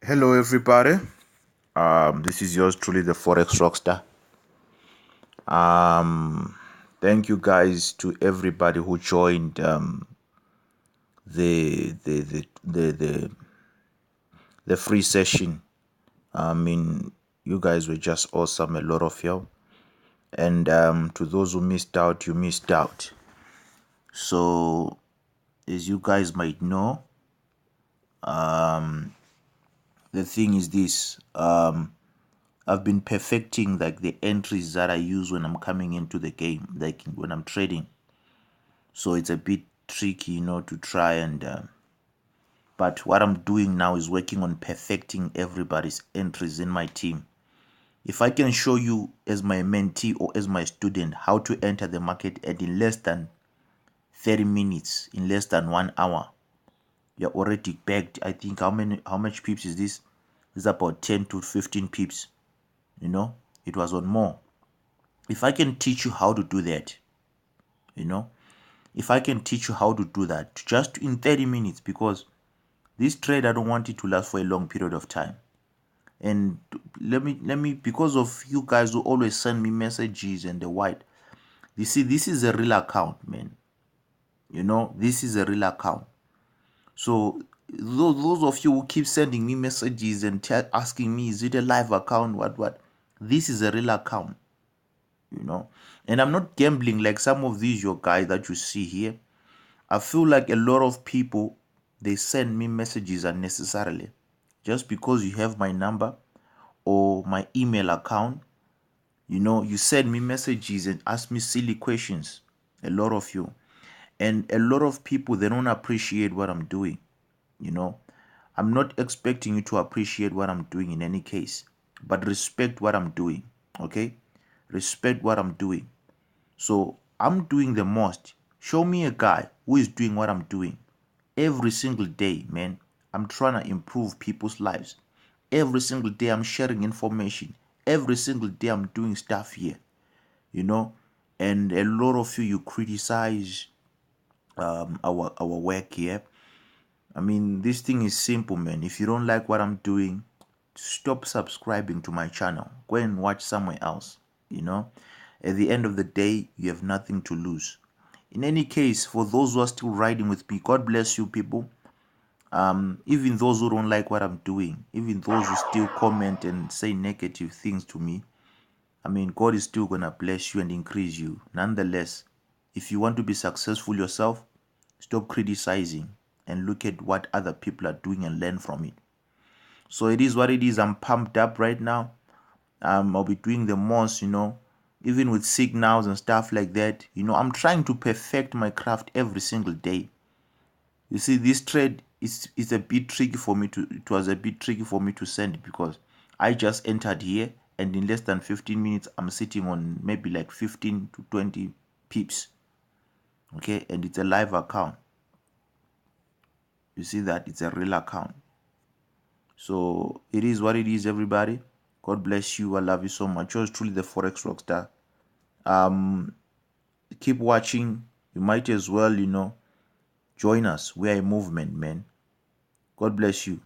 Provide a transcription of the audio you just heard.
Hello everybody. This is yours truly, the Forexrockstar. Thank you guys to everybody who joined the free session. I mean, you guys were just awesome, a lot of you. And to those who missed out, you missed out. So as you guys might know, the thing is this. I've been perfecting like the entries that I use when I'm coming into the game, like when I'm trading. So it's a bit tricky, to try and but what I'm doing now is working on perfecting everybody's entries in my team. If I can show you as my mentee or as my student how to enter the market and in less than 30 minutes, in less than 1 hour, you're already bagged. I think how much pips is this? It's about 10 to 15 pips. It was on more. If I can teach you how to do that, if I can teach you how to do that just in 30 minutes, because this trade I don't want it to last for a long period of time. And let me because of you guys who always send me messages and the white, you see, this is a real account, man. This is a real account. So those of you who keep sending me messages and asking me, is it a live account, what, this is a real account. And I'm not gambling like some of these your guys that you see here. I feel like a lot of people, they send me messages unnecessarily just because you have my number or my email account. You send me messages and ask me silly questions, a lot of you. And a lot of people, they don't appreciate what I'm doing. I'm not expecting you to appreciate what I'm doing in any case, but respect what I'm doing. Okay, respect what I'm doing. So I'm doing the most. Show me a guy who is doing what I'm doing every single day, man. I'm trying to improve people's lives. Every single day I'm sharing information. Every single day I'm doing stuff here, and a lot of you criticize our work here. I mean, this thing is simple, man. If you don't like what I'm doing, stop subscribing to my channel. Go and watch somewhere else. At the end of the day, you have nothing to lose. In any case, for those who are still riding with me, God bless you people. Even those who don't like what I'm doing, even those who still comment and say negative things to me, I mean, God is still gonna bless you and increase you. Nonetheless, if you want to be successful yourself, stop criticizing and look at what other people are doing and learn from it. So it is what it is. I'm pumped up right now. I'll be doing the most, even with signals and stuff like that. I'm trying to perfect my craft every single day. You see, this trade is a bit tricky for me it was a bit tricky for me to send, because I just entered here and in less than 15 minutes I'm sitting on maybe like 15 to 20 pips. Okay, and it's a live account. You see that it's a real account. So it is what it is, everybody. God bless you. I love you so much. Yours truly, the Forex Rockstar. Keep watching. You might as well, join us. We are a movement, man. God bless you.